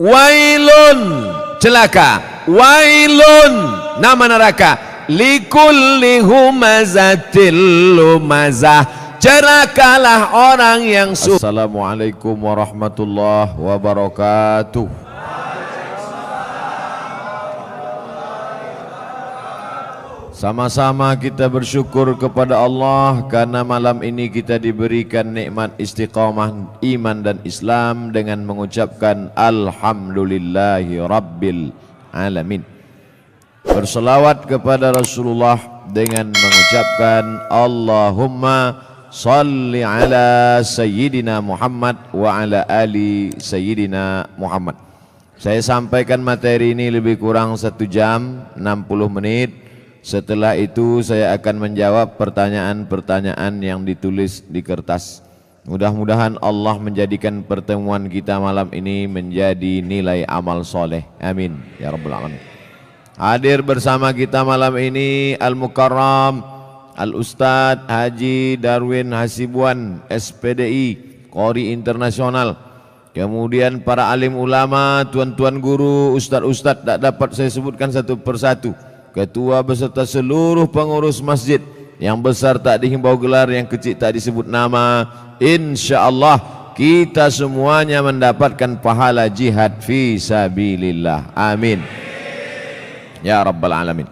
Wailun, celaka. Wailun, nama neraka. Likulli humazatil lumazah, celakalah orang yang Assalamualaikum warahmatullahi wabarakatuh. Sama-sama kita bersyukur kepada Allah karena malam ini kita diberikan nikmat istiqamah iman dan Islam dengan mengucapkan Alhamdulillahi Rabbil Alamin. Berselawat kepada Rasulullah dengan mengucapkan Allahumma salli ala Sayyidina Muhammad wa ala ali Sayyidina Muhammad. Saya sampaikan materi ini lebih kurang 1 jam 60 menit. Setelah itu saya akan menjawab pertanyaan-pertanyaan yang ditulis di kertas. Mudah-mudahan Allah menjadikan pertemuan kita malam ini menjadi nilai amal soleh. Amin ya rabbal alamin. Hadir bersama kita malam ini Al-Mukarram Al-Ustadz Haji Darwin Hasibuan SPDI Qori Internasional. Kemudian para alim ulama, tuan-tuan guru, ustadz-ustadz tak dapat saya sebutkan satu persatu. Ketua beserta seluruh pengurus masjid, yang besar tak dihimbau gelar, yang kecil tak disebut nama. InsyaAllah kita semuanya mendapatkan pahala jihad fi sabilillah. Amin ya rabbal alamin.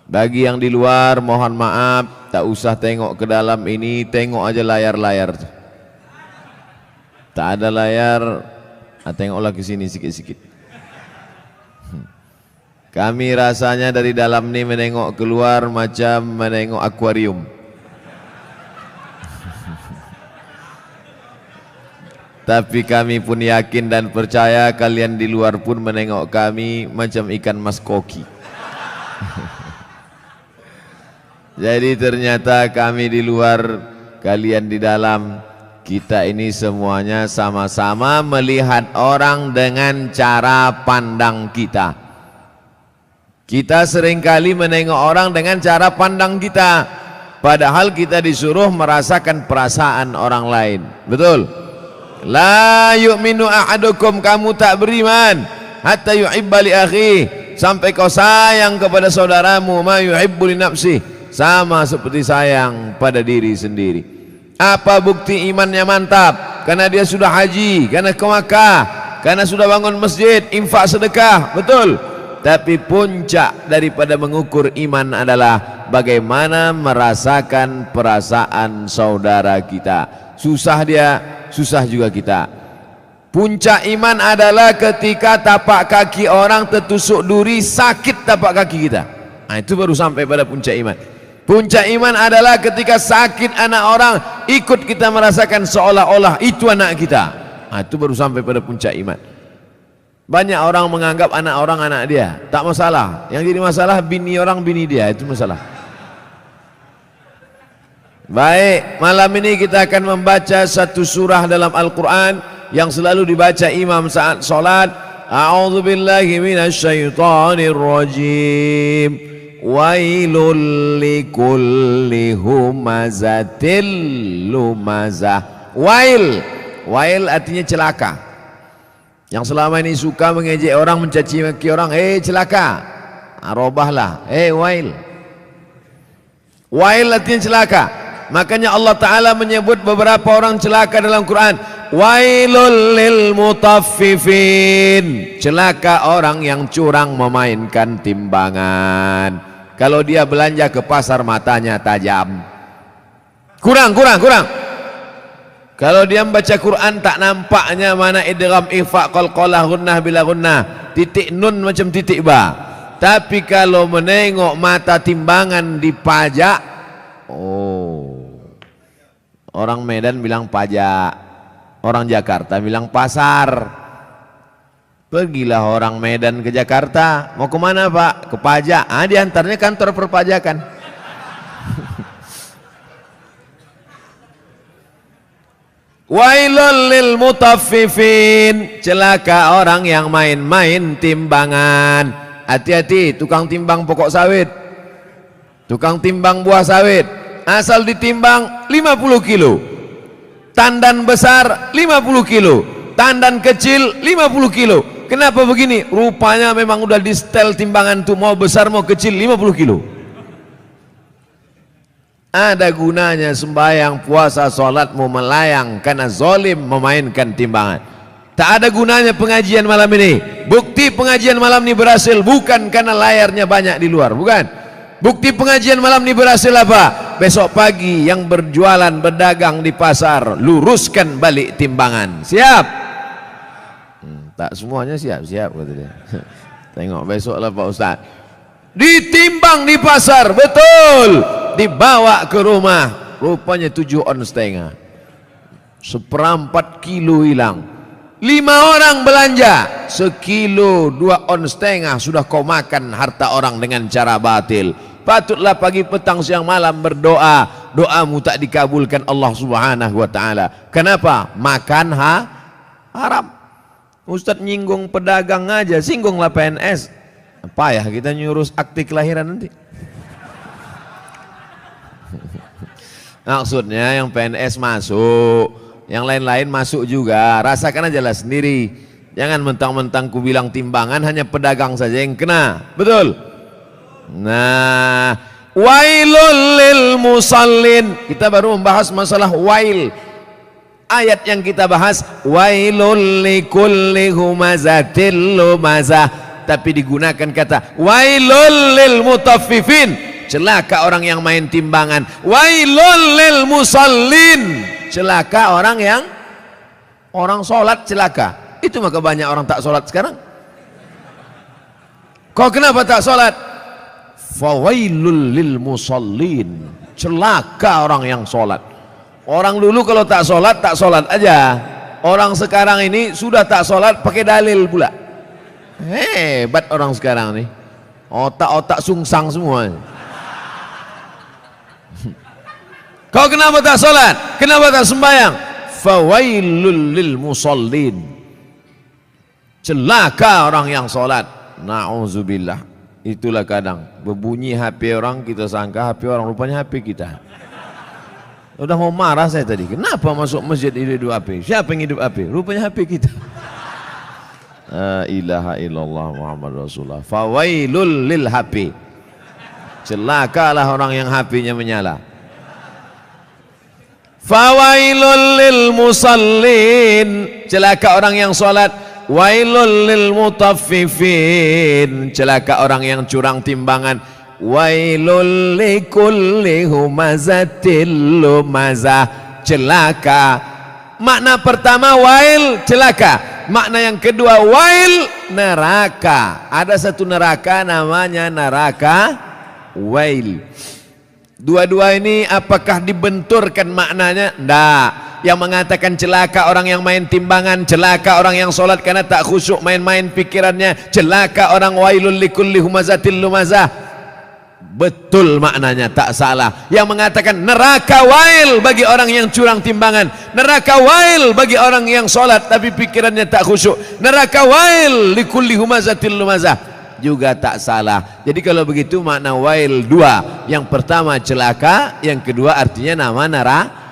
Bagi yang di luar mohon maaf, tak usah tengok ke dalam ini, tengok aja layar-layar. Tak ada layar, tengoklah ke sini sikit-sikit. Kami rasanya dari dalam ni menengok keluar macam menengok akuarium. Tapi kami pun yakin dan percaya kalian di luar pun menengok kami macam ikan mas koki. Jadi ternyata kami di luar, kalian di dalam. Kita ini semuanya sama-sama melihat orang dengan cara pandang kita. Kita seringkali menengok orang dengan cara pandang kita, padahal kita disuruh merasakan perasaan orang lain. Betul? La yu'minu ahadukum, kamu tak beriman hatta yuhibba li akhi, sampai kau sayang kepada saudaramu ma yuhibbu li nafsi, sama seperti sayang pada diri sendiri. Apa bukti imannya mantap? Karena dia sudah haji, karena ke Makkah, karena sudah bangun masjid, infak sedekah. Betul? Tapi puncak daripada mengukur iman adalah bagaimana merasakan perasaan saudara kita. Susah dia, susah juga kita. Puncak iman adalah ketika tapak kaki orang tertusuk duri, sakit tapak kaki kita. Nah, itu baru sampai pada puncak iman. Puncak iman adalah ketika sakit anak orang, ikut kita merasakan seolah-olah itu anak kita. Nah, itu baru sampai pada puncak iman. Banyak orang menganggap anak orang anak dia, tak masalah. Yang jadi masalah bini orang bini dia, itu masalah. Baik, malam ini kita akan membaca satu surah dalam Al-Quran yang selalu dibaca imam saat solat. A'udzubillahi minasyaitonir rajim. Wailul likulli humazatil lumazah. Wail artinya celaka. Yang selama ini suka mengejek orang, mencaci maki orang, celaka, robahlah, wail. Wail artinya celaka. Makanya Allah Ta'ala menyebut beberapa orang celaka dalam Quran. Wailul lil mutaffifin, celaka orang yang curang memainkan timbangan. Kalau dia belanja ke pasar matanya tajam, kurang. Kalau dia membaca Quran tak nampaknya mana idgham, ikhfa, qalqalah, gunnah bila gunnah, titik nun macam titik ba. Tapi kalau menengok mata timbangan dipajak, orang Medan bilang pajak, orang Jakarta bilang pasar. Pergilah orang Medan ke Jakarta, mau kemana Pak? Ke pajak. Diantaranya kantor perpajakan. Wailul lil mutaffifin, celaka orang yang main-main timbangan. Hati-hati tukang timbang pokok sawit, tukang timbang buah sawit. Asal ditimbang 50 kilo, tandan besar 50 kilo, tandan kecil 50 kilo. Kenapa begini? Rupanya memang udah di setel timbangan tuh, mau besar mau kecil 50 kilo. Ada gunanya sembahyang, puasa, sholatmu melayang karena zolim memainkan timbangan. Tak ada gunanya pengajian malam ini. Bukti pengajian malam ini berhasil bukan karena layarnya banyak di luar, bukan. Bukti pengajian malam ini berhasil apa? Besok pagi yang berjualan, berdagang di pasar, luruskan balik timbangan. Siap? Tak semuanya siap-siap kata dia. Tengok besoklah Pak Ustaz. Ditimbang di pasar, betul. Dibawa ke rumah, rupanya 7,5 on, 1/4 kilo hilang. 5 orang belanja, 1,5 kilo 2,5 on sudah kau makan harta orang dengan cara batil. Patutlah pagi petang siang malam berdoa, doamu tak dikabulkan Allah Subhanahu wa taala. Kenapa? Makan haram. Ustadz nyinggung pedagang aja, singgunglah PNS. Payah kita nyurus akte kelahiran nanti. Maksudnya yang PNS masuk, yang lain-lain masuk juga. Rasakan aja lah sendiri. Jangan mentang-mentang ku bilang timbangan hanya pedagang saja yang kena. Betul? Nah, wailul lil musallin. Kita baru membahas masalah wail. Ayat yang kita bahas wailul likulli humazatil lumazah, tapi digunakan kata wailul lil mutaffifin. Celaka orang yang main timbangan. Wailul lil musallin. Celaka orang yang sholat celaka. Itu maka banyak orang tak sholat sekarang. Kau kenapa tak sholat? Fawailul lil musallin. Celaka orang yang sholat. Orang dulu kalau tak sholat aja. Orang sekarang ini sudah tak sholat pakai dalil pula. Hebat orang sekarang nih. Otak-otak sungsang semua. Kau kenapa tak sholat? Kenapa tak sembahyang? Fawailul lil musallin. Celaka orang yang sholat. Na'udzubillah. Itulah kadang berbunyi HP orang, kita sangka HP orang, rupanya HP kita. Udah mau marah saya tadi. Kenapa masuk masjid hidup HP? Siapa yang hidup HP? Rupanya HP kita. La ilaha illallah Muhammad Rasulullah. Fawailul lil HP. Celakalah orang yang HP-nya menyala. Fawailul lil musallin. Celaka orang yang sholat. Wailul lil mutaffifin. Celaka orang yang curang timbangan. Wailul likulli humazatil lumazah. Celaka. Makna pertama wail, celaka. Makna yang kedua wail, neraka. Ada satu neraka namanya neraka wail. Dua-dua ini apakah dibenturkan maknanya? Tidak. Yang mengatakan celaka orang yang main timbangan, celaka orang yang sholat karena tak khusyuk main-main pikirannya, celaka orang wailul likulli humazatil lumazah. Betul maknanya, tak salah. Yang mengatakan neraka wail bagi orang yang curang timbangan, neraka wail bagi orang yang sholat tapi pikirannya tak khusyuk, neraka wail likulli humazatil lumazah, juga tak salah. Jadi kalau begitu makna wail dua. Yang pertama celaka, yang kedua artinya nama neraka.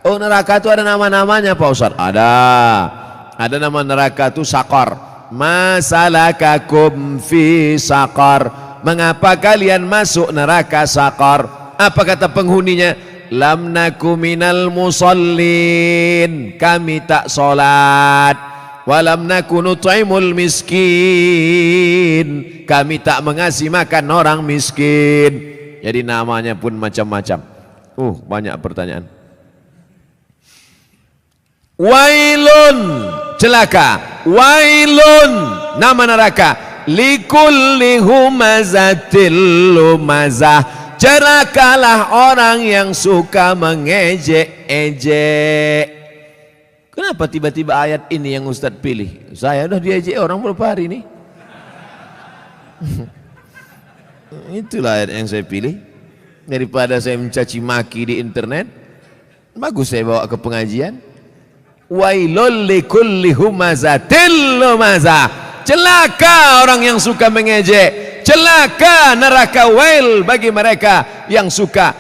Oh, neraka itu ada nama-namanya Pak Ustaz? Ada nama neraka itu Saqar. Masalakakum fi Saqar. Mengapa kalian masuk neraka Saqar? Apa kata penghuninya? Lam naku minal musallin. Kami tak solat. Walam naku nut'imul miskin. Kami tak mengasih makan orang miskin. Jadi namanya pun macam-macam. Banyak pertanyaan. Wailun, celaka. Wailun, nama neraka. Likulli humazatil lumazah. Celakalah orang yang suka mengejek-ejek. Kenapa tiba-tiba ayat ini yang Ustadz pilih? Saya udah diejek orang berapa hari ini. Itulah ayat yang saya pilih. Daripada saya mencaci maki di internet, bagus saya bawa ke pengajian. Wailul likulli humazatil lumazah. Celaka orang yang suka mengejek. Celaka neraka wail bagi mereka yang suka.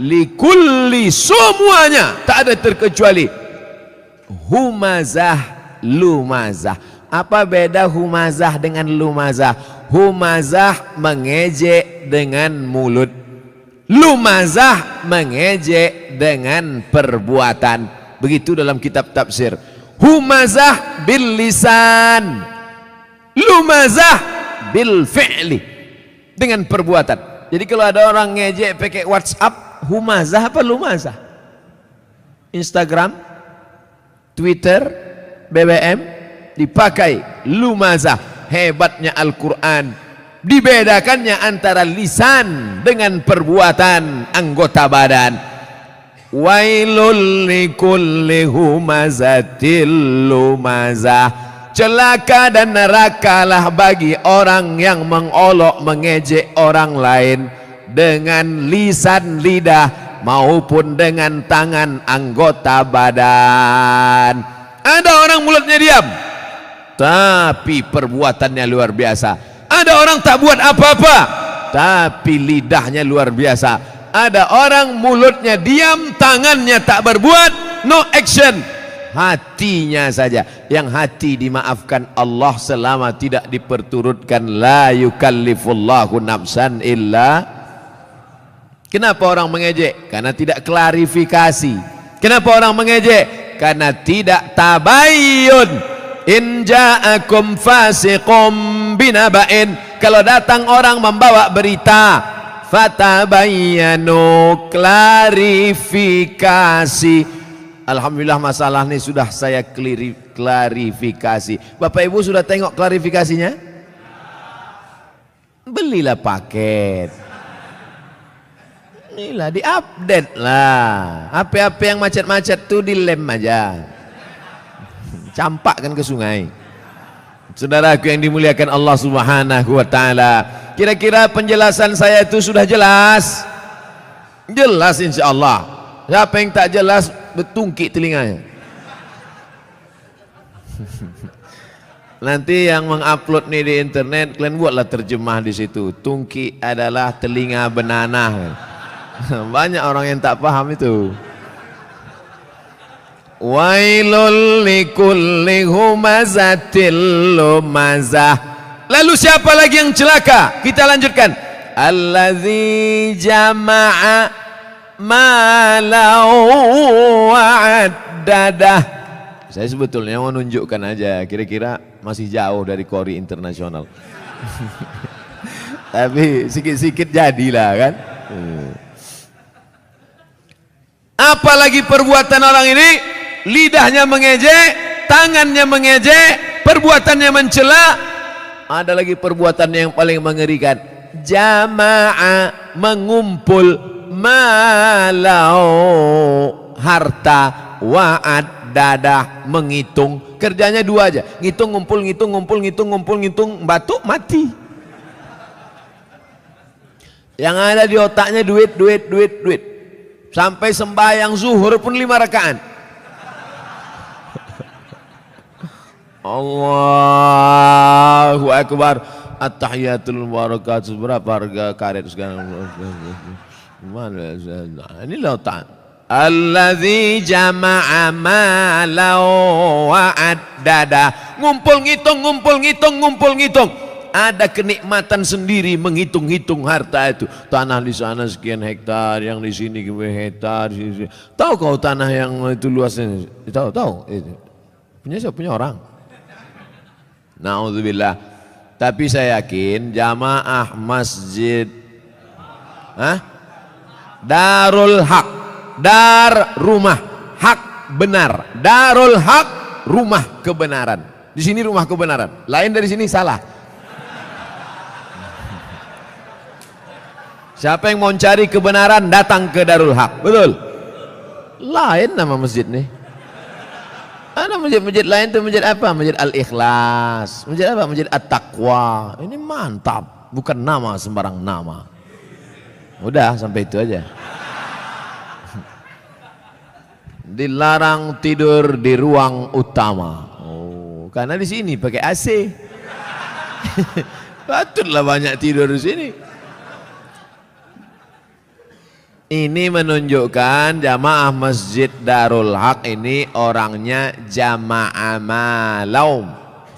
Likulli, semuanya, tak ada terkecuali. Humazah, lumazah. Apa beda humazah dengan lumazah? Humazah mengejek dengan mulut, lumazah mengejek dengan perbuatan. Begitu dalam kitab tafsir. Humazah bil lisan, lumazah bil fi'li, dengan perbuatan. Jadi kalau ada orang ngejek pakai WhatsApp, humazah apa lumazah? Instagram, Twitter, BBM dipakai lumazah. Hebatnya Al-Quran, dibedakannya antara lisan dengan perbuatan anggota badan. Wailul likulli humazatil lumazah. Celaka dan nerakalah bagi orang yang mengolok mengejek orang lain dengan lisan lidah maupun dengan tangan anggota badan. Ada orang mulutnya diam, tapi perbuatannya luar biasa. Ada orang tak buat apa-apa, tapi lidahnya luar biasa. Ada orang mulutnya diam, tangannya tak berbuat, no action, hatinya saja. Yang hati dimaafkan Allah selama tidak diperturutkan. La yukallifullahu nafsan illa. Kenapa orang mengejek? Karena tidak klarifikasi. Kenapa orang mengejek? Karena tidak tabayyun. In ja'akum fasiqum binaba'in. Kalau datang orang membawa berita, fatabayyanu, klarifikasi. Alhamdulillah masalah ini sudah saya klarifikasi. Bapak Ibu sudah tengok klarifikasinya? Belilah paket. Inilah diupdate lah. HP-HP yang macet-macet tuh dilem aja, campakkan ke sungai. Saudaraku yang dimuliakan Allah Subhanahu wa taala, kira-kira penjelasan saya itu sudah jelas? Jelas insyaallah. Siapa yang tak jelas betungkik telinganya. Nanti yang mengupload nih di internet, kalian buatlah terjemah di situ. Tungki adalah telinga benanah. Banyak orang yang tak paham itu. Wailul likulli humazatil lumazah. Lalu siapa lagi yang celaka? Kita lanjutkan. Allazi jama'a malau wa'addadah. Saya sebetulnya mau nunjukkan aja, kira-kira masih jauh dari Kori internasional. Tapi sikit-sikit jadilah kan. Apalagi perbuatan orang ini, lidahnya mengejek, tangannya mengejek, perbuatannya mencela. Ada lagi perbuatan yang paling mengerikan. Jama'a, mengumpul, malau, harta, wa'ad, dadah, menghitung. Kerjanya dua aja, ngitung, ngumpul, ngitung, ngumpul, ngitung, ngumpul, ngitung, batuk, mati. Yang ada di otaknya duit, duit, duit, duit. Sampai sembahyang zuhur pun 5 rakaat. Allahu Akbar. At-tahiyatul barakatuh. Berapa harga karet sekarang? Mana? Ini lautan. Allazi jama'a malau wa'addada. Ngumpul ngitung, ngumpul ngitung, ngumpul ngitung. Ada kenikmatan sendiri menghitung-hitung harta itu. Tanah di sana sekian hektar, yang di sini hektar. Tahu kau tanah yang itu luasnya? Tahu, tahu. Punya siapa? Punya orang. Na'udzubillah. Tapi saya yakin jamaah masjid Darul Haq, dar rumah, hak benar. Darul Haq, rumah kebenaran. Di sini rumah kebenaran. Lain dari sini salah. Siapa yang mau cari kebenaran datang ke Darul Haq, betul? Lain nama masjid nih. Ada masjid-masjid lain tuh, masjid apa? Masjid Al-Ikhlas. Masjid apa? Masjid At-Taqwa. Ini mantap, bukan nama sembarang nama. Udah sampai itu aja. Dilarang tidur di ruang utama. Oh, karena di sini pakai AC. Patutlah banyak tidur di sini. Ini menunjukkan jamaah Masjid Darul Haq ini orangnya jamaah malau,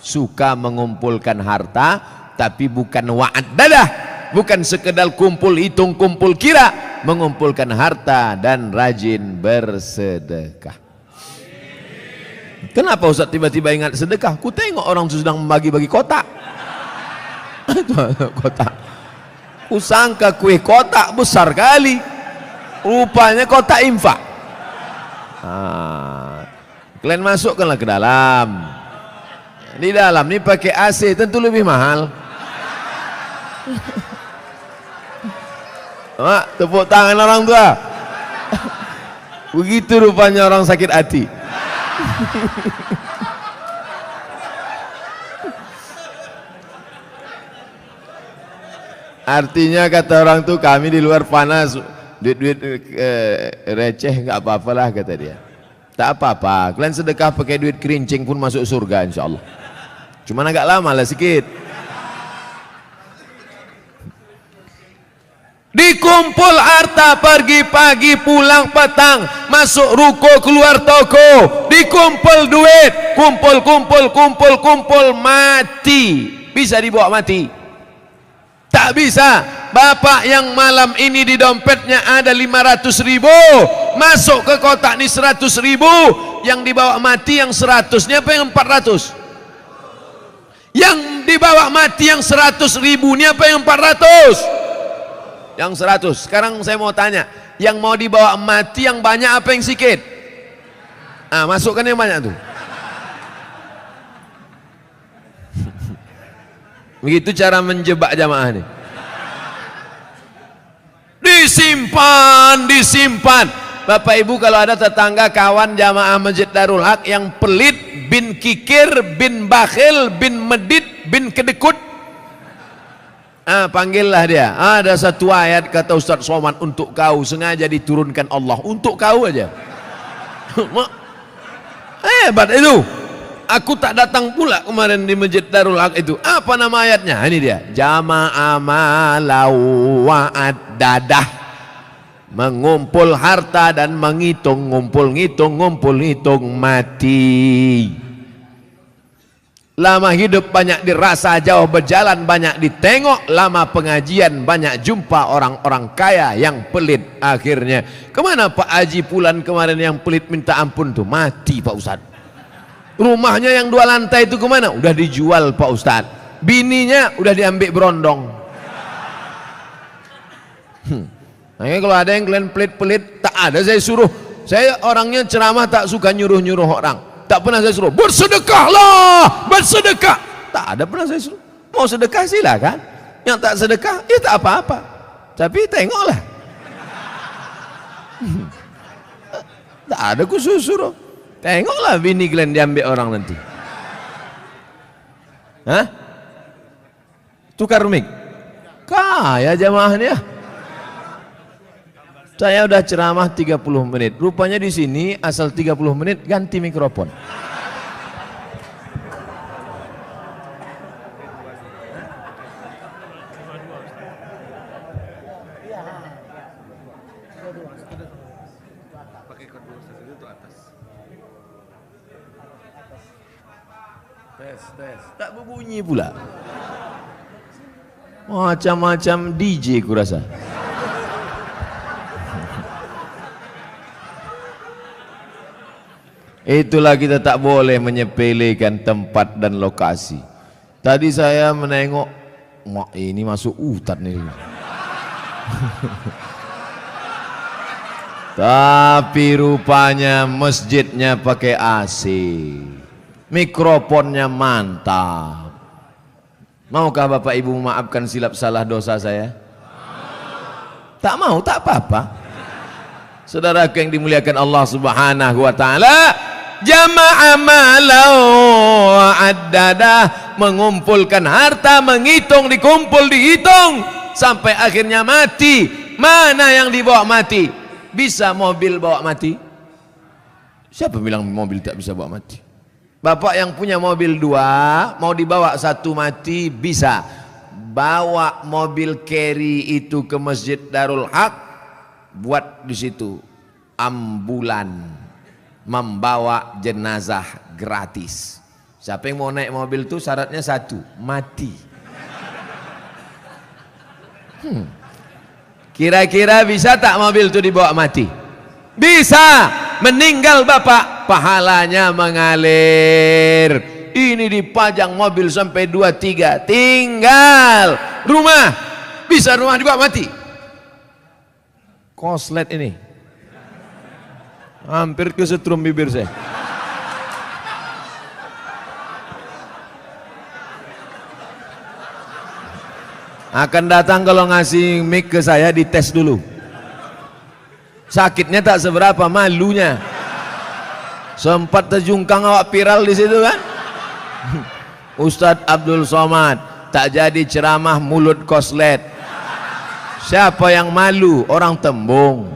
suka mengumpulkan harta, tapi bukan wa'ad dadah, bukan sekedar kumpul hitung kumpul kira, mengumpulkan harta dan rajin bersedekah. Kenapa Ustaz tiba-tiba ingat sedekah? Ku tengok orang sedang membagi-bagi kotak. Kotak. Ku sangka kue kotak besar kali. Rupanya kotak infak. Kalian masukkanlah ke dalam. Di dalam ini pakai AC, tentu lebih mahal. Tepuk tangan orang tua. Begitu rupanya orang sakit hati. Artinya kata orang tuh, kami di luar panas, duit-duit receh nggak apa-apalah kata dia. Tak apa-apa, kalian sedekah pakai duit kerincing pun masuk surga insyaallah. Cuman agak lama lah sikit. Dikumpul harta pergi pagi pulang petang, masuk ruko keluar toko, dikumpul duit, kumpul mati. Bisa dibawa mati? Tak bisa. Bapak yang malam ini di dompetnya ada 500.000, masuk ke kotak ini 100.000, yang dibawa mati yang 100-nya apa yang 400? Yang dibawa mati yang 100.000 ini apa yang 400? Yang 100. Sekarang saya mau tanya, yang mau dibawa mati yang banyak apa yang sikit? Masukkan yang banyak tuh. Begitu cara menjebak jamaah ini. Disimpan. Bapak Ibu, kalau ada tetangga kawan jamaah Masjid Darul Haq yang pelit, bin kikir, bin bakhil, bin medit, bin kedekut, panggillah dia. Ada satu ayat kata Ustaz Somad untuk kau, sengaja diturunkan Allah untuk kau aja. Hebat itu. Aku tak datang pula kemarin di Masjid Darul Haq itu. Apa nama ayatnya? Ini dia. Jama'a malau wa'ad dadah. Mengumpul harta dan menghitung, ngumpul ngitung mati. Lama hidup banyak dirasa, jauh berjalan banyak ditengok, lama pengajian banyak jumpa orang-orang kaya yang pelit. Akhirnya kemana Pak Haji Pulan kemarin yang pelit minta ampun tuh? Mati Pak Ustadz. Rumahnya yang 2 lantai itu kemana? Udah dijual Pak Ustadz. Bininya udah diambil berondong. Makanya kalau ada yang kalian pelit-pelit, tak ada saya suruh. Saya orangnya ceramah tak suka nyuruh-nyuruh orang. Tak pernah saya suruh, bersedekahlah, bersedekah. Tak ada pernah saya suruh. Mau sedekah silakan. Yang tak sedekah, ya tak apa-apa. Tapi tengoklah. Tak ada khusus suruh. Tengoklah bini kalian diambil orang nanti. Tukar mic. Kaya jamaahnya. Saya udah ceramah 30 menit. Rupanya di sini asal 30 menit ganti mikrofon. Tes. Tak berbunyi pula. Macam-macam DJ kurasa. Itulah kita tak boleh menyepelekan tempat dan lokasi. Tadi saya menengok, ini masuk hutan nih. Tapi rupanya masjidnya pakai AC. Mikrofonnya mantap. Maukah Bapak Ibu memaafkan silap salah dosa saya? Tak mau, tak apa-apa. Saudara yang dimuliakan Allah Subhanahu wa taala, jama'a malau wa'addadah, mengumpulkan harta, menghitung, dikumpul, dihitung sampai akhirnya mati. Mana yang dibawa mati? Bisa mobil bawa mati? Siapa bilang mobil tak bisa bawa mati? Bapak yang punya mobil 2 mau dibawa 1 mati bisa. Bawa mobil carry itu ke Masjid Darul Haq, buat di situ ambulan membawa jenazah gratis. Siapa yang mau naik mobil itu syaratnya satu, mati. Kira-kira bisa tak mobil itu dibawa mati? Bisa. Meninggal bapak, pahalanya mengalir. Ini dipajang mobil sampai 2-3, tinggal rumah, bisa rumah dibawa mati. Koslet ini hampir kesetrum bibir saya. Akan datang kalau ngasih mic ke saya, dites dulu. Sakitnya tak seberapa, malunya. Sempat terjungkang awak viral di situ kan. Ustadz Abdul Somad tak jadi ceramah mulut koslet. Siapa yang malu? Orang Tembung.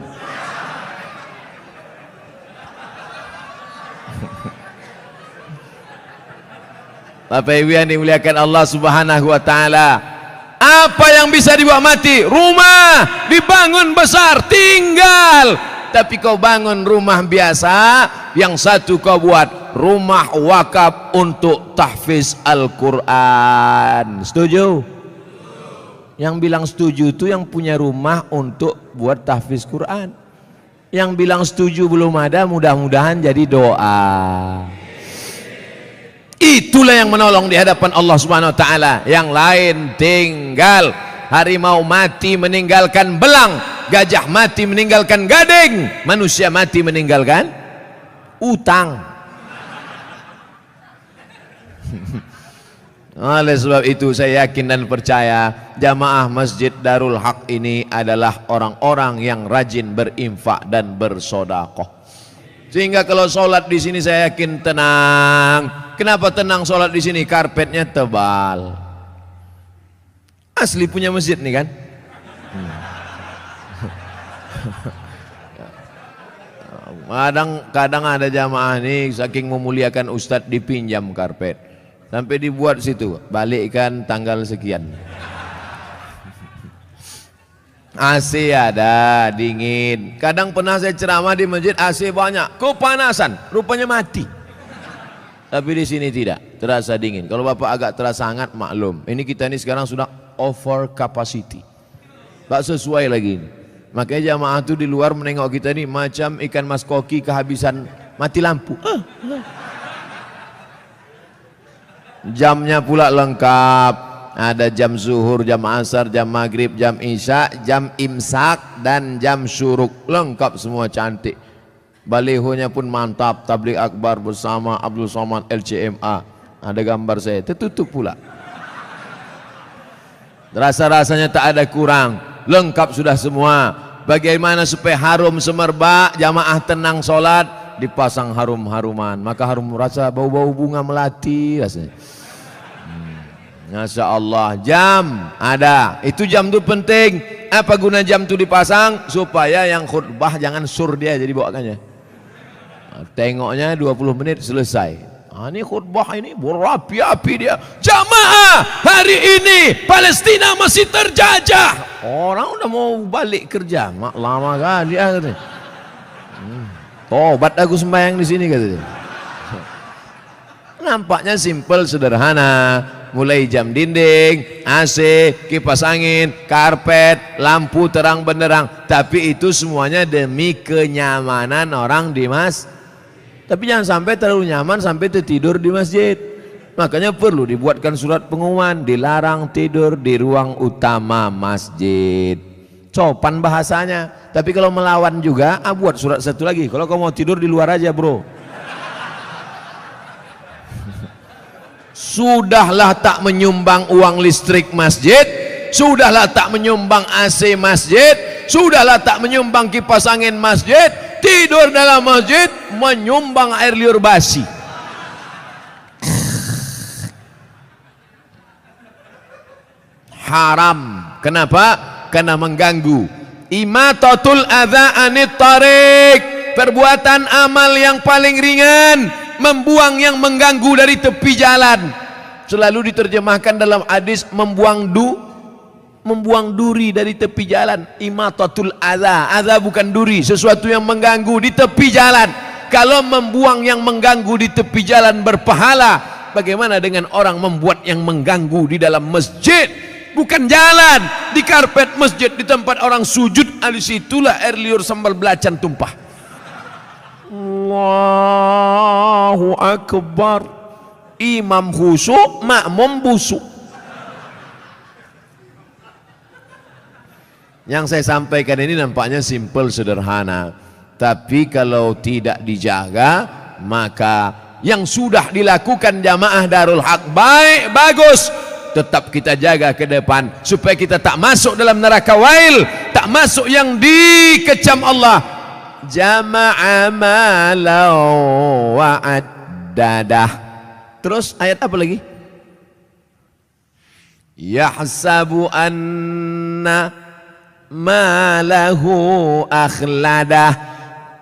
Bapak Ibu yang dimuliakan Allah Subhanahu wa taala, apa yang bisa dibawa mati? Rumah dibangun besar, tinggal. Tapi kau bangun rumah biasa, yang satu kau buat rumah wakaf untuk tahfiz Al-Quran. Setuju? Yang bilang setuju itu yang punya rumah untuk buat tahfiz Quran. Yang bilang setuju belum ada, mudah-mudahan jadi doa. Itulah yang menolong di hadapan Allah Subhanahu wa taala. Yang lain tinggal. Harimau mati meninggalkan belang, gajah mati meninggalkan gading, manusia mati meninggalkan utang. Oleh sebab itu saya yakin dan percaya jamaah Masjid Darul Haq ini adalah orang-orang yang rajin berinfak dan bersedekah. Sehingga kalau sholat di sini saya yakin tenang. Kenapa tenang sholat di sini? Karpetnya tebal. Asli punya masjid nih kan. Kadang ada jamaah nih saking memuliakan ustadz dipinjam karpet. Sampai dibuat situ, balikkan tanggal sekian. AC ada, dingin. Kadang pernah saya ceramah di masjid, AC banyak, kepanasan, rupanya mati. Tapi di sini tidak, terasa dingin. Kalau bapak agak terasa hangat, maklum. Ini kita ini sekarang sudah over capacity, tak sesuai lagi ini. Makanya jamaah itu di luar menengok kita ini macam ikan mas koki kehabisan mati lampu. Jamnya pula lengkap. Ada jam zuhur, jam asar, jam maghrib, jam isya, jam imsak, dan jam syuruk. Lengkap semua, cantik. Balihonya pun mantap. Tabligh akbar bersama Abdul Somad LCMA. Ada gambar saya, tertutup pula. Rasa-rasanya tak ada kurang. Lengkap sudah semua. Bagaimana supaya harum semerbak, jamaah tenang sholat, dipasang harum-haruman. Maka harum rasa bau-bau bunga melati rasanya. Masya Allah. Jam ada, itu jam itu penting. Apa guna jam itu dipasang? Supaya yang khutbah jangan sur dia jadi bawakannya. Tengoknya 20 menit selesai. Ini khutbah ini berapi-api dia. Jamaah, hari ini Palestina masih terjajah. Orang udah mau balik kerja, mak lama kali dia katanya. Tobat aku sembahyang di sini katanya. Nampaknya simple, sederhana. Mulai jam dinding, AC, kipas angin, karpet, lampu terang benderang. Tapi itu semuanya demi kenyamanan orang di mas. Tapi jangan sampai terlalu nyaman sampai tertidur di masjid. Makanya perlu dibuatkan surat pengumuman, dilarang tidur di ruang utama masjid. Sopan bahasanya. Tapi kalau melawan juga, buat surat satu lagi. Kalau kamu mau tidur di luar aja bro. Sudahlah tak menyumbang uang listrik masjid, sudahlah tak menyumbang AC masjid, sudahlah tak menyumbang kipas angin masjid, tidur dalam masjid menyumbang air liur basi. Haram. Kenapa? Karena mengganggu. Imatatul adza anit tariq, perbuatan amal yang paling ringan, membuang yang mengganggu dari tepi jalan. Selalu diterjemahkan dalam hadis membuang membuang duri dari tepi jalan. Imatatul adza, adza bukan duri, sesuatu yang mengganggu di tepi jalan. Kalau membuang yang mengganggu di tepi jalan berpahala, bagaimana dengan orang membuat yang mengganggu di dalam masjid? Bukan jalan, di karpet masjid, di tempat orang sujud, di situlah air liur sambal belacan tumpah. Allahu Akbar. Imam khusyuk, makmum busuk. Yang saya sampaikan ini nampaknya simpel, sederhana, tapi kalau tidak dijaga, maka yang sudah dilakukan jamaah Darul Haq baik, bagus, tetap kita jaga ke depan supaya kita tak masuk dalam neraka wail, tak masuk yang dikecam Allah. Jama'a malau wa'addadah. Terus ayat apa lagi? Yahsabu anna malahu akhladah.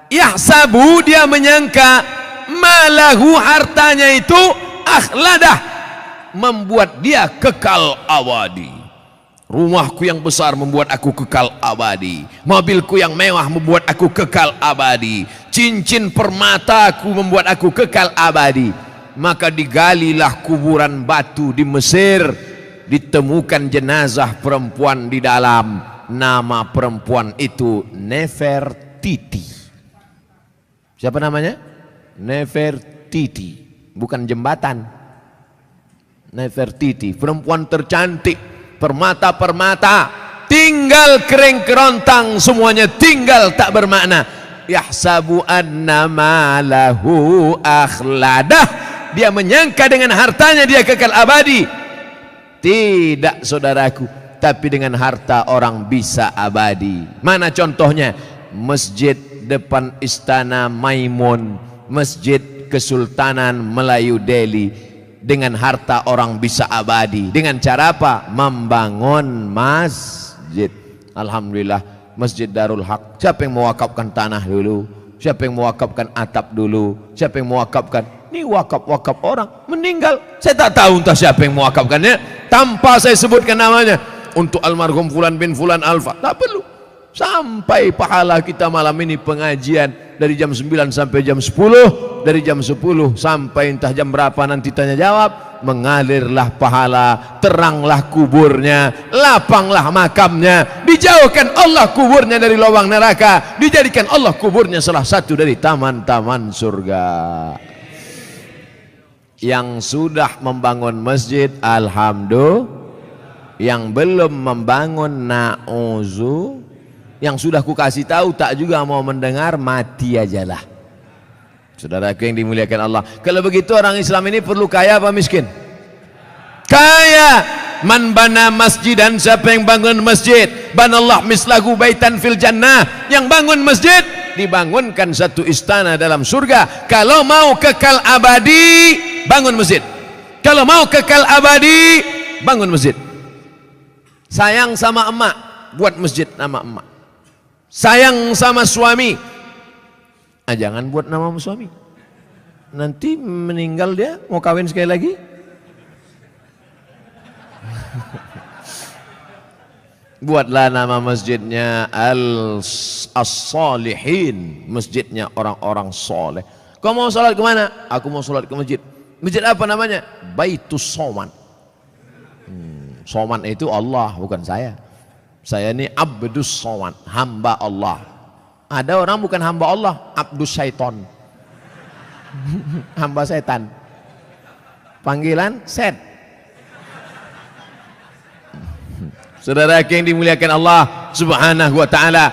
Yahsabu, dia menyangka, malahu, hartanya itu, akhladah, membuat dia kekal abadi. Rumahku yang besar membuat aku kekal abadi, mobilku yang mewah membuat aku kekal abadi, cincin permataku membuat aku kekal abadi. Maka digalilah kuburan batu di Mesir, ditemukan jenazah perempuan di dalam. Nama perempuan itu Nefertiti. Siapa namanya? Nefertiti, bukan jembatan. Nefertiti, perempuan tercantik, permata-permata, tinggal kering kerontang, semuanya tinggal, tak bermakna. Yahsabu anna malahu akhladah, dia menyangka dengan hartanya dia kekal abadi. Tidak, saudaraku, tapi dengan harta orang bisa abadi. Mana contohnya? Masjid depan Istana Maimun, Masjid Kesultanan Melayu Delhi. Dengan harta orang bisa abadi. Dengan cara apa? Membangun masjid. Alhamdulillah, Masjid Darul Haq. Siapa yang mewakafkan tanah dulu? Siapa yang mewakafkan atap dulu? Siapa yang mewakafkan? Ini wakaf-wakaf orang meninggal. Saya tak tahu entah siapa yang mewakafkannya, tanpa saya sebutkan namanya. Untuk almarhum Fulan bin Fulan Alfa, tak perlu. Sampai pahala kita malam ini pengajian dari jam 9 sampai jam 10, dari jam 10 sampai entah jam berapa nanti tanya jawab, mengalirlah pahala, teranglah kuburnya, lapanglah makamnya, dijauhkan Allah kuburnya dari lubang neraka, dijadikan Allah kuburnya salah satu dari taman-taman surga. Yang sudah membangun masjid, alhamdulillah. Yang belum membangun, na'uzu. Yang sudah ku kasih tahu tak juga mau mendengar, mati ajalah. Saudaraku yang dimuliakan Allah, kalau begitu orang Islam ini perlu kaya apa miskin? Kaya. Man bana masjidan, siapa yang bangun masjid, banallah mislahu baitan fil jannah. Yang bangun masjid, dibangunkan satu istana dalam surga. Kalau mau kekal abadi, bangun masjid. Kalau mau kekal abadi, bangun masjid. Sayang sama emak, buat masjid nama emak. Sayang sama suami, jangan buat nama suami. Nanti meninggal dia, mau kawin sekali lagi. Buatlah nama masjidnya As-Salihin, masjidnya orang-orang soleh. Kau mau sholat kemana? Aku mau sholat ke masjid. Masjid apa namanya? Baitus Soman. Soman itu Allah, bukan saya. Saya ini Abdus Soman, hamba Allah. Ada orang bukan hamba Allah, Abdus Syaiton. Hamba setan. Panggilan set. Saudara yang dimuliakan Allah Subhanahu wa taala,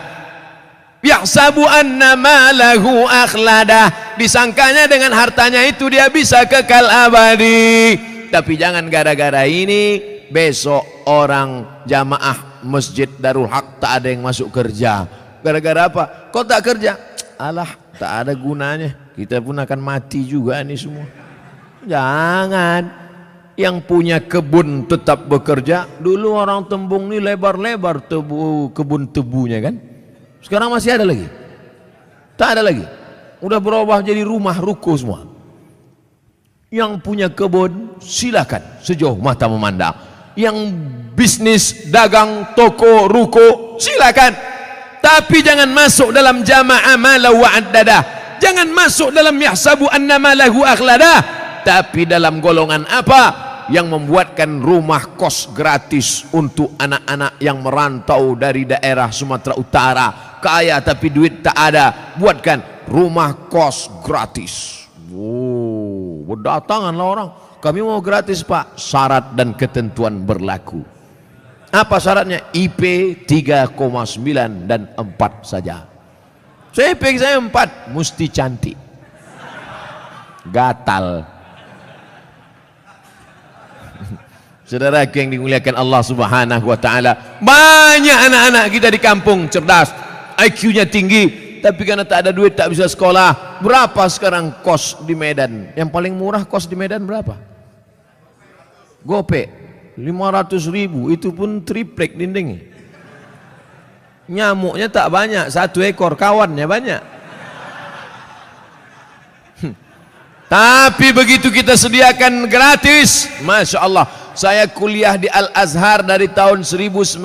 yahsabu anna malahu akhladah, disangkanya dengan hartanya itu dia bisa kekal abadi. Tapi jangan gara-gara ini besok orang jamaah Masjid Darul Haq tak ada yang masuk kerja. Gara-gara apa? Kok tak kerja? Alah, tak ada gunanya. Kita pun akan mati juga nih semua. Jangan. Yang punya kebun tetap bekerja. Dulu orang Tembung ini lebar-lebar kebun tebunya kan. Sekarang masih ada lagi? Tak ada lagi. Udah berubah jadi rumah ruko semua. Yang punya kebun silakan sejauh mata memandang. yang bisnis, dagang, toko, ruko, silakan. Tapi jangan masuk dalam jama'a malahu wa'addada. Jangan masuk dalam yahsabu annama lahu akhlada. Tapi dalam golongan apa? Yang membuatkan rumah kos gratis untuk anak-anak yang merantau dari daerah Sumatera Utara, kaya tapi duit tak ada, buatkan rumah kos gratis. Oh, berdatanganlah orang, kami mau gratis pak. Syarat dan ketentuan berlaku. Apa syaratnya? IP 3,9 dan 4 saja. Saya IP saya 4, mesti cantik, gatal. Saudara yang dimuliakan Allah Subhanahu wa taala, banyak anak-anak kita di kampung cerdas, IQ-nya tinggi, tapi karena tak ada duit tak bisa sekolah. Berapa sekarang kos di Medan? Yang paling murah kos di Medan berapa? Gope 500.000, itu pun triplek dindingnya. Nyamuknya tak banyak, 1 ekor, kawannya banyak. Tapi begitu kita sediakan gratis, Masya Allah. Saya kuliah di Al-Azhar dari tahun 1998,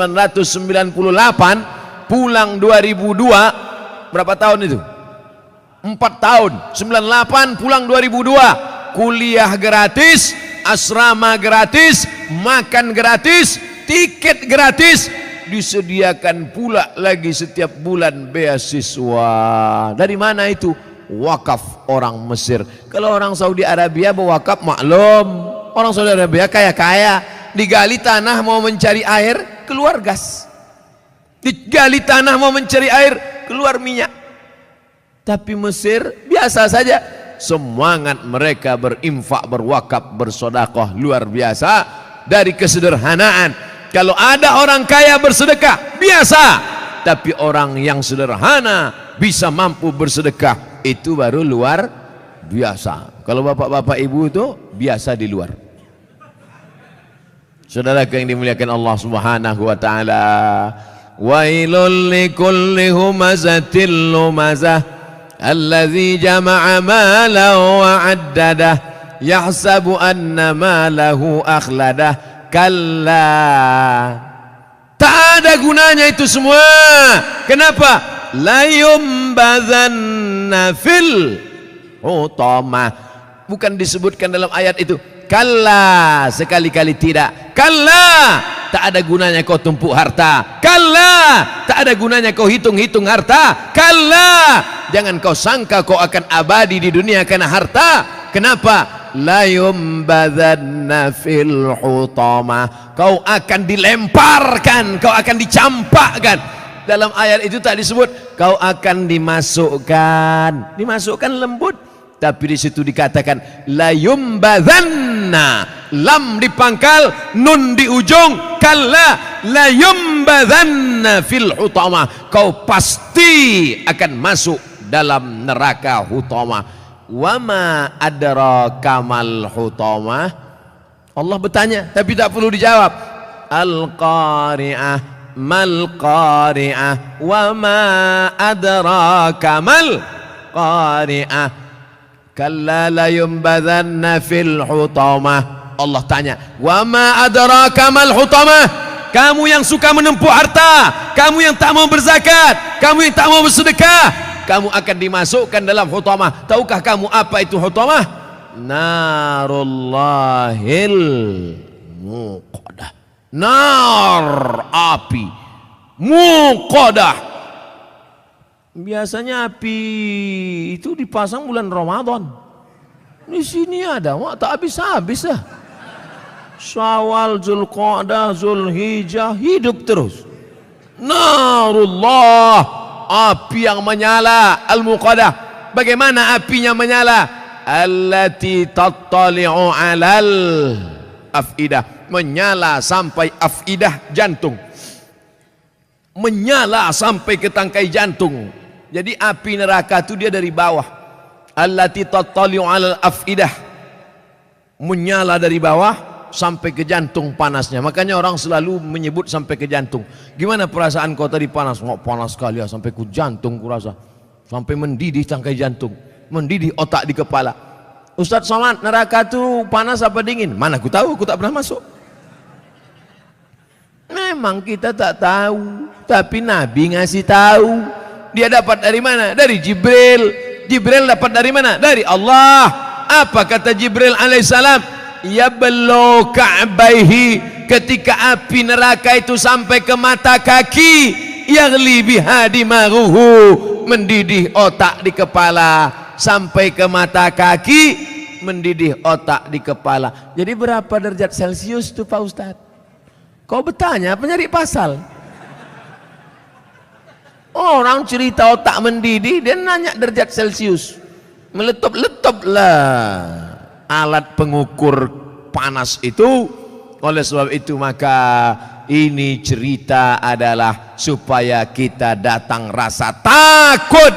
pulang 2002. Berapa tahun itu? 4 tahun. 98 pulang 2002. Kuliah gratis, asrama gratis, makan gratis, tiket gratis, disediakan pula lagi setiap bulan beasiswa. Dari mana itu? Wakaf orang Mesir. Kalau orang Saudi Arabia berwakaf maklum, orang Saudi Arabia kaya-kaya, digali tanah mau mencari air, keluar gas. Digali tanah mau mencari air, keluar minyak. Tapi Mesir biasa saja. Semangat mereka berinfak, berwakaf, bersedekah luar biasa. Dari kesederhanaan. Kalau ada orang kaya bersedekah, biasa. Tapi orang yang sederhana bisa mampu bersedekah, itu baru luar biasa. Kalau bapak-bapak ibu itu biasa di luar. Saudara yang dimuliakan Allah Subhanahu wa taala, wailul likulli humazatil lumazah alladzi jama'a malahu wa 'addadah yahsabu anna malahu akhladah. Kalla, tak ada gunanya itu semua. Kenapa? La yumbazanna fil hutamah. Bukan disebutkan dalam ayat itu. Kalla, sekali-kali tidak. Kalla, tak ada gunanya kau tumpuk harta. Kalla, tak ada gunanya kau hitung-hitung harta. Kalla, jangan kau sangka kau akan abadi di dunia karena harta. Kenapa? La yumbazanna fil hutamah. Kau akan dilemparkan, kau akan dicampakkan. Dalam ayat itu tak disebut kau akan dimasukkan. Dimasukkan lembut, tapi di situ dikatakan la yumbadzanna, lam di pangkal, nun di ujung, kalla la yumbadzanna fil hutamah. Kau pasti akan masuk dalam neraka hutamah. Wa ma adraka mal hutamah. Allah bertanya tapi tak perlu dijawab. Al-qari'ah. Mal qari'ah wa ma adraka mal qari'ah kalla la yumbadzanna fil hutamah. Allah tanya, wa ma adraka mal hutamah. Kamu yang suka menempuh harta, kamu yang tak mau berzakat, kamu yang tak mau bersedekah, kamu akan dimasukkan dalam hutamah. Tahukah kamu apa itu hutamah? Narullahil muqadah. Nar, api muqadah. Biasanya api itu dipasang bulan Ramadan. Di sini ada, wah, tak habis-habis dah. Syawal, Zulqa'dah, Zulhijjah, hidup terus. Narullah, api yang menyala, al-muqadah. Bagaimana apinya menyala? Allati tattali'u 'alal afidah. Menyala sampai afidah, jantung, menyala sampai ke tangkai jantung. Jadi api neraka itu dia dari bawah. Allati tattali'u 'alal afidah, menyala dari bawah sampai ke jantung panasnya. Makanya orang selalu menyebut sampai ke jantung. Gimana perasaan kau tadi panas? Oh, panas sekali ya, sampai ke jantung kurasa, sampai mendidih tangkai jantung, mendidih otak di kepala. Ustadz Somad, neraka itu panas apa dingin? Mana aku tahu, aku tak pernah masuk. Memang kita tak tahu, tapi Nabi ngasih tahu. Dia dapat dari mana? Dari Jibril. Jibril dapat dari mana? Dari Allah. Apa kata Jibril alaihissalam? Ya belo ka'baihi, ketika api neraka itu sampai ke mata kaki, yaghli biha dimaruhu, mendidih otak di kepala. Sampai ke mata kaki, mendidih otak di kepala. Jadi berapa derajat Celcius itu Pak Ustadz? Kau bertanya apa nyari pasal? Orang cerita otak mendidih, dia nanya derajat Celcius. Meletup-letup lah alat pengukur panas itu. Oleh sebab itu maka ini cerita adalah supaya kita datang rasa takut.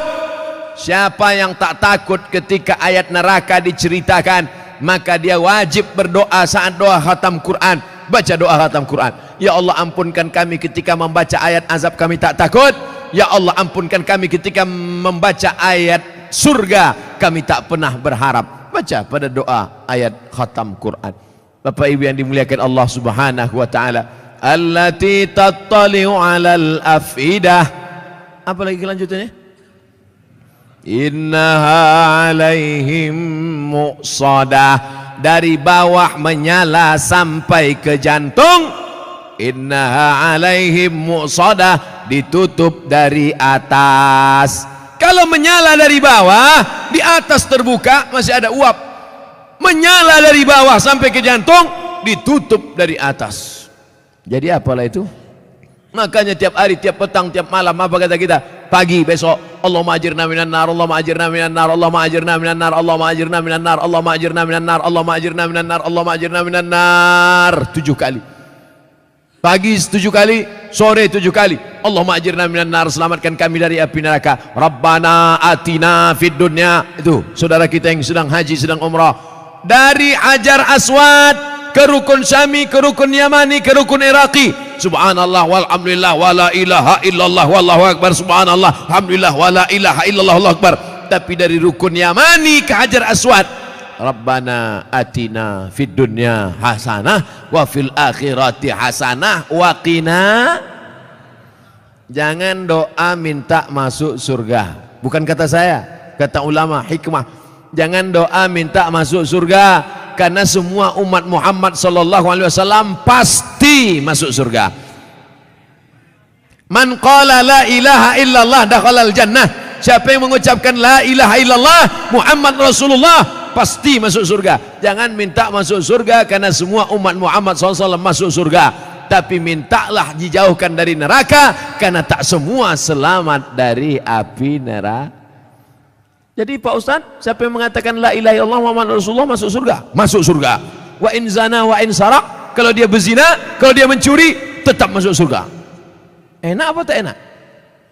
Siapa yang tak takut ketika ayat neraka diceritakan, maka dia wajib berdoa saat doa khatam Quran. Baca doa khatam Quran. Ya Allah, ampunkan kami ketika membaca ayat azab, kami tak takut. Ya Allah, ampunkan kami ketika membaca ayat surga, kami tak pernah berharap. Baca pada doa ayat khatam Quran. Bapak Ibu yang dimuliakan Allah Subhanahu wa taala, allati tattali'u 'alal afidah. Apa lagi kelanjutannya? Innaha 'alaihim muqsadah, dari bawah menyala sampai ke jantung. Innaha 'alaihim muqsadah, ditutup dari atas. Kalau menyala dari bawah, di atas terbuka masih ada uap. Menyala dari bawah sampai ke jantung, ditutup dari atas. Jadi apalah itu? Makanya tiap hari, tiap petang, tiap malam apa kata kita? Pagi besok, Allahumma ajirna minan nar, Allahumma ajirna minan nar, Allahumma ajirna minan nar, Allahumma ajirna minan nar, Allahumma ajirna minan nar, Allahumma ajirna minan nar, Allahumma ajirna minan nar. 7 kali. Pagi 7 kali, sore 7 kali. Allahumma ajirna minan nar, selamatkan kami dari api neraka. Rabbana atina fid dunya. Itu saudara kita yang sedang haji, sedang umrah, dari Hajar Aswad ke rukun Syami, ke rukun Yamani, ke rukun Iraqi. Subhanallah walhamdulillah wala ilaha illallah wallahu akbar. Subhanallah alhamdulillah wala ilaha illallah wallahu akbar. Tapi dari rukun Yamani ke Hajar Aswad, Rabbana atina fid dunya hasanah wa fil akhirati hasanah wa qina. Jangan doa minta masuk surga. Bukan kata saya, kata ulama hikmah. Jangan doa minta masuk surga, karena semua umat Muhammad sallallahu alaihi wasallam pasti masuk surga. Man qala la ilaha illallah dakhalal jannah. Siapa yang mengucapkan la ilaha illallah Muhammad Rasulullah pasti masuk surga. Jangan minta masuk surga karena semua umat Muhammad SAW masuk surga, tapi mintalah dijauhkan dari neraka, karena tak semua selamat dari api neraka. Jadi Pak Ustaz, siapa yang mengatakan la ilaha illallah Muhammad Rasulullah masuk surga? Masuk surga. Wa in zana wa in sarak, kalau dia berzina, kalau dia mencuri, tetap masuk surga. Enak apa tak enak?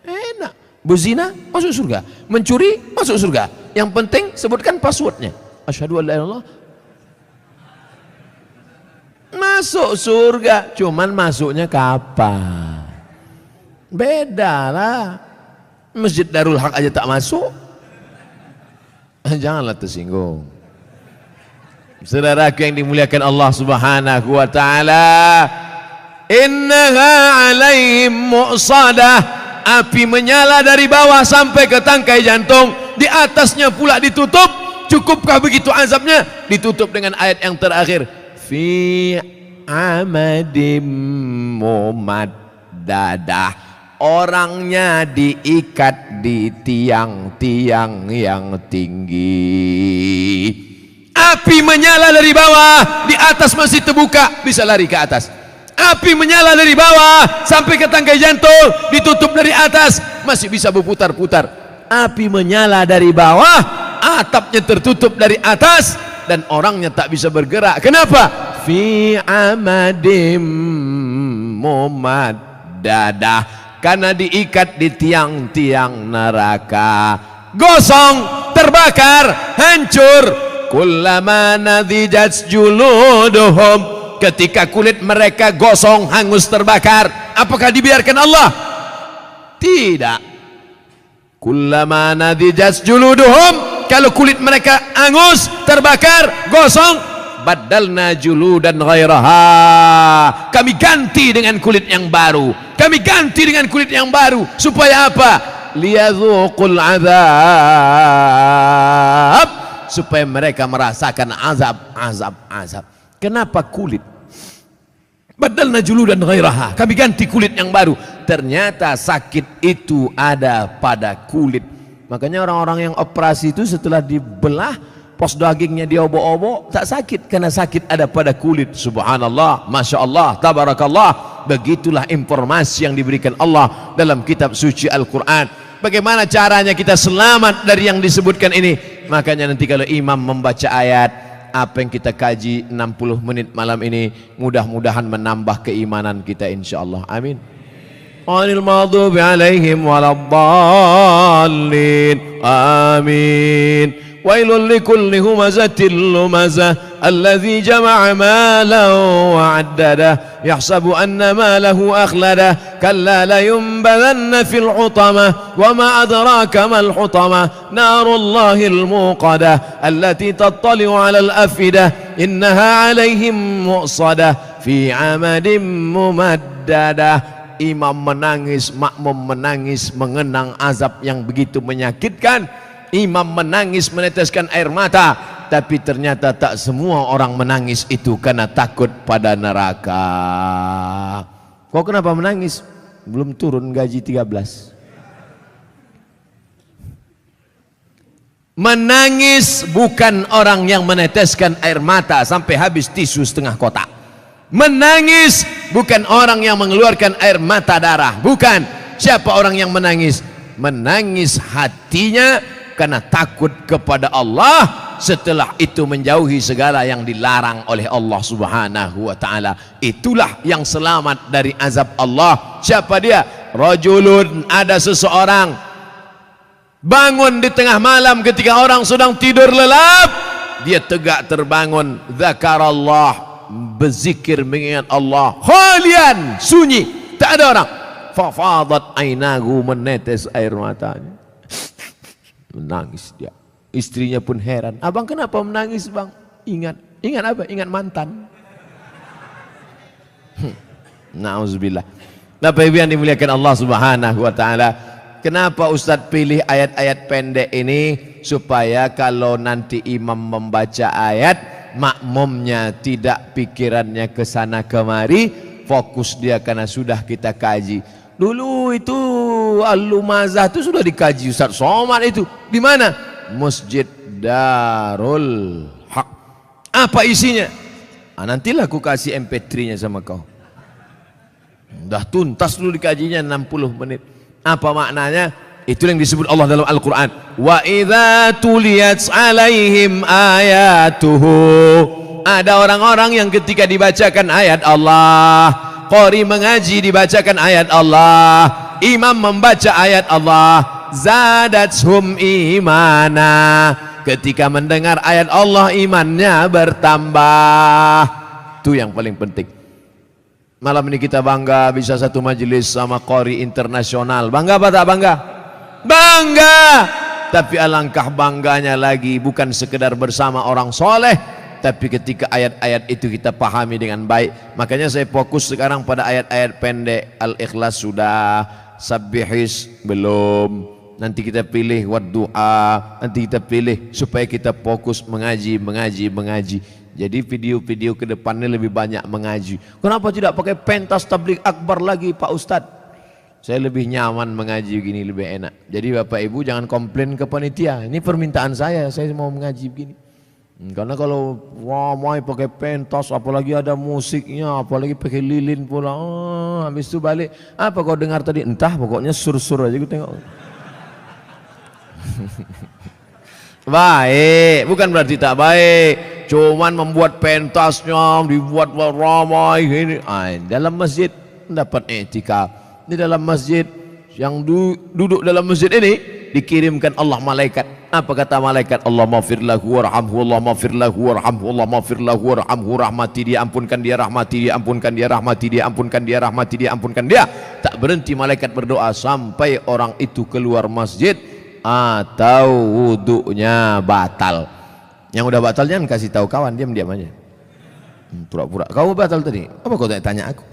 Enak. Berzina masuk surga, mencuri masuk surga. Yang penting sebutkan passwordnya. Asyhadu an la ilaha illallah. Masuk surga, cuman masuknya kapan? Beda lah. Masjid Darul Haq aja tak masuk. Janganlah tersinggung. Saudaraku yang dimuliakan Allah Subhanahu wa taala, innaha 'alaihim mu'sadah, api menyala dari bawah sampai ke tangkai jantung, di atasnya pula ditutup. Cukupkah begitu azabnya? Ditutup dengan ayat yang terakhir, fi amadim mumaddadah. Orangnya diikat di tiang-tiang yang tinggi. Api menyala dari bawah, di atas masih terbuka, bisa lari ke atas. Api menyala dari bawah sampai ke tangkai jantung, ditutup dari atas, masih bisa berputar-putar. Api menyala dari bawah, atapnya tertutup dari atas, dan orangnya tak bisa bergerak. Kenapa? Fi amadim mumaddadah, karena diikat di tiang-tiang neraka. Gosong, terbakar, hancur. Kullama nadijat juluduhum, ketika kulit mereka gosong, hangus, terbakar, apakah dibiarkan Allah? Tidak. Kullama nadijat juluduhum, kalau kulit mereka hangus, terbakar, gosong, Badalna juludan ghairaha, kami ganti dengan kulit yang baru, kami ganti dengan kulit yang baru. Supaya apa? Liyadzuqul azab, supaya mereka merasakan azab. Kenapa kulit? Badalna juludan ghairaha, kami ganti kulit yang baru. Ternyata sakit itu ada pada kulit. Makanya orang-orang yang operasi itu setelah dibelah, pos dagingnya diobok-obok, tak sakit, karena sakit ada pada kulit. Subhanallah, Masya Allah, Tabarakallah. Begitulah informasi yang diberikan Allah dalam kitab suci Al-Quran. Bagaimana caranya kita selamat dari yang disebutkan ini? Makanya nanti kalau imam membaca ayat, apa yang kita kaji 60 menit malam ini, mudah-mudahan menambah keimanan kita insyaallah. Amin. Ghairil maghdubi alaihim waladdallin. Amin. Wailul likulli humazatil lumazah alladzi jama'a malan wa 'addadah yahsabu anna malahu akhladah kalla la yunbadanna fil hutamah wa ma adraka mal hutamah narullahil muqadah allati tattali'u 'alal afidah innaha 'alaihim mu'sadah fi 'amadin mumaddadah. Imam menangis, makmum menangis mengenang azab yang begitu menyakitkan. Imam menangis meneteskan air mata, tapi ternyata tak semua orang menangis itu karena takut pada neraka. Kau kenapa menangis? Belum turun gaji 13. Menangis bukan orang yang meneteskan air mata sampai habis tisu setengah kotak. Menangis bukan orang yang mengeluarkan air mata darah, bukan. Siapa orang yang menangis? Menangis hatinya karena takut kepada Allah, setelah itu menjauhi segala yang dilarang oleh Allah Subhanahu wa taala. Itulah yang selamat dari azab Allah. Siapa dia? Rajulun, ada seseorang bangun di tengah malam ketika orang sedang tidur lelap, dia tegak terbangun, zakarallah, berzikir mengingat Allah, khalian, sunyi, tak ada orang. Fafadat ainahu, menetes air matanya, menangis dia. Istrinya pun heran, abang kenapa menangis bang? Ingat apa? Ingat mantan. Nauzubillah. Bapak Ibu yang dimuliakan Allah Subhanahu wa taala, kenapa Ustadz pilih ayat-ayat pendek ini? Supaya kalau nanti imam membaca ayat, makmumnya tidak pikirannya ke sana kemari, fokus dia karena sudah kita kaji. Dulu itu Al-Lumazah itu sudah dikaji Ustaz Somad itu. Di mana? Masjid Darul Haq. Apa isinya? Nantilah aku kasih MP3-nya sama kau. Dah tuntas dulu dikajinya 60 menit. Apa maknanya? Itu yang disebut Allah dalam Al-Quran. Wa idza tuliyat alaihim ayatuhu. Ada orang-orang yang ketika dibacakan ayat Allah, qari mengaji dibacakan ayat Allah, imam membaca ayat Allah, zadathum imana. Ketika mendengar ayat Allah, imannya bertambah. Itu yang paling penting. Malam ini kita bangga bisa satu majelis sama qari internasional. Bangga apa tak bangga? Bangga. Tapi alangkah bangganya lagi bukan sekedar bersama orang soleh, tapi ketika ayat-ayat itu kita pahami dengan baik. Makanya saya fokus sekarang pada ayat-ayat pendek. Al-Ikhlas sudah, Sabbihis belum, nanti kita pilih Waddu'a, nanti kita pilih, supaya kita fokus mengaji. Jadi video-video ke depannya lebih banyak mengaji. Kenapa tidak pakai pentas tabligh akbar lagi Pak Ustadz? Saya lebih nyaman mengaji begini, lebih enak. Jadi Bapak Ibu jangan komplain ke panitia. Ini permintaan saya mau mengaji begini. Karena kalau ramai pakai pentas, apalagi ada musiknya, apalagi pakai lilin pula, habis itu balik, apa kau dengar tadi? Entah, pokoknya sur-sur aja gue tengok. Baik, bukan berarti tak baik. Cuman membuat pentasnya, dibuat ramai ini. Dalam masjid dapat i'tikaf. Di dalam masjid, yang duduk dalam masjid ini dikirimkan Allah malaikat. Apa kata malaikat? Allah maghfir lahu warhamhu, Allah maghfir lahu warhamhu, Allah maghfir lahu warhamhu, rahmati dia, ampunkan dia, rahmati dia, ampunkan dia, rahmati dia, ampunkan dia, rahmati dia, ampunkan dia. Tak berhenti malaikat berdoa sampai orang itu keluar masjid atau wudunya batal. Yang udah batal jangan kasih tahu kawan, diam-diam aja. Pura-pura. Kau batal tadi? Apa kau tanya aku?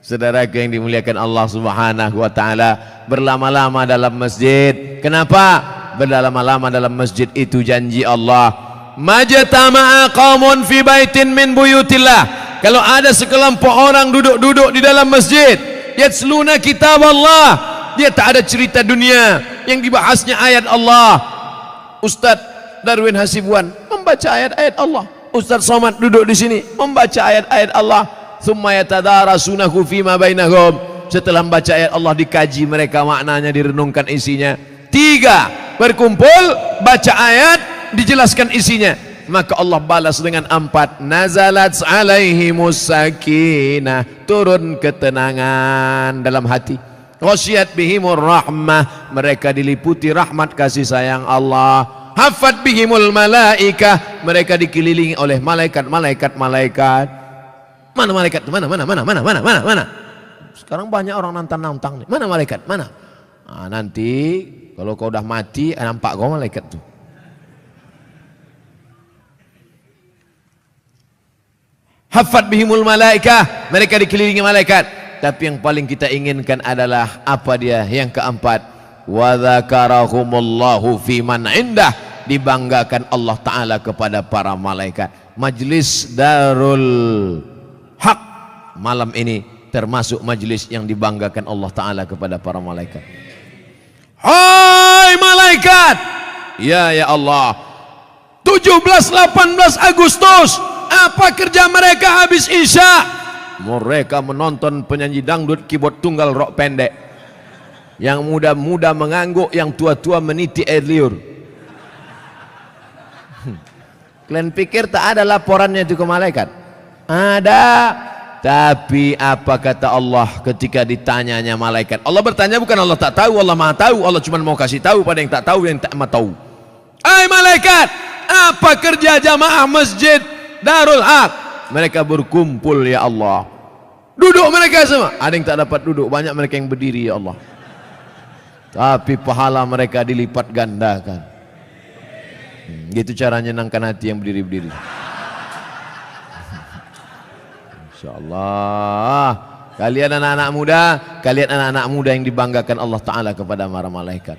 Saudaraku yang dimuliakan Allah Subhanahu wa taala, berlama-lama dalam masjid. Kenapa? Berlama-lama dalam masjid itu janji Allah. Majtama'a qaumun fi baitin min buyutillah. Kalau ada sekelompok orang duduk-duduk di dalam masjid, yatsluna kitab Allah, dia tak ada cerita dunia, yang dibahasnya ayat Allah. Ustaz Darwin Hasibuan membaca ayat-ayat Allah. Ustaz Somad duduk di sini membaca ayat-ayat Allah. Thumma yatadarasunahu fima bainahum. Setelah membaca ayat Allah dikaji mereka maknanya, direnungkan isinya. 3, berkumpul baca ayat, dijelaskan isinya. Maka Allah balas dengan 4. Nazalat alaihimus sakinah, turun ketenangan dalam hati. Ghasyiyat bihimur rahmah, mereka diliputi rahmat kasih sayang Allah. Hafat bihimul malaikah, mereka dikelilingi oleh malaikat-malaikat. Mana malaikat? Mana? Sekarang banyak orang nantang-nantang nih. Mana malaikat? Mana? Nah, nanti kalau kau udah mati, nampak kau malaikat tuh. Hafat bihimul malaikah, mereka dikelilingi malaikat. Tapi yang paling kita inginkan adalah apa dia? Yang keempat, wa dzakarahumullahu fi man indah, dibanggakan Allah Ta'ala kepada para malaikat. Majlis Darul Haq malam ini termasuk majlis yang dibanggakan Allah Ta'ala kepada para malaikat. Hai malaikat, ya Allah, 17-18 Agustus, apa kerja mereka habis Isya? Mereka menonton penyanyi dangdut keyboard tunggal rok pendek. Yang muda-muda mengangguk, yang tua-tua meniti air liur. Kalian pikir tak ada laporannya itu ke malaikat? Ada. Tapi apa kata Allah ketika ditanyanya malaikat? Allah bertanya, bukan Allah tak tahu, Allah maha tahu. Allah cuma mau kasih tahu pada yang tak tahu, yang tak mau tahu. Hai malaikat, apa kerja jamaah masjid Darul Haq? Mereka berkumpul ya Allah. Duduk mereka semua. Ada yang tak dapat duduk, banyak mereka yang berdiri ya Allah. Tapi pahala mereka dilipat gandakan. Gitu cara nyenangkan hati yang berdiri-berdiri. InsyaAllah kalian anak-anak muda yang dibanggakan Allah Ta'ala kepada para malaikat.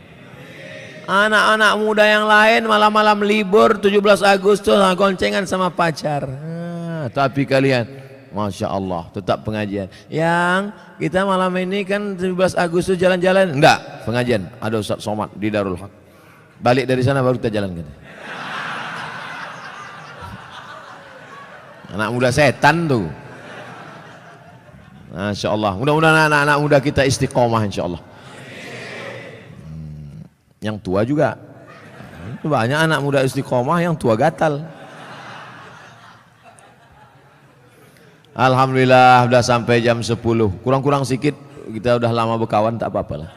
Anak-anak muda yang lain malam-malam libur 17 Agustus goncengan sama pacar. Tapi kalian, Masya Allah, tetap pengajian. Yang kita malam ini kan 17 Agustus jalan-jalan. Enggak, pengajian. Ada Ustaz Somad di Darul Haq. Balik dari sana baru kita jalan. Anak muda setan tuh. Masya Allah. Mudah-mudahan anak-anak muda kita istiqomah insya Allah. Yang tua juga. Banyak anak muda istiqomah, yang tua gatal. Alhamdulillah sudah sampai jam 10. Kurang-kurang sedikit, kita udah lama berkawan, tak apa-apa lah.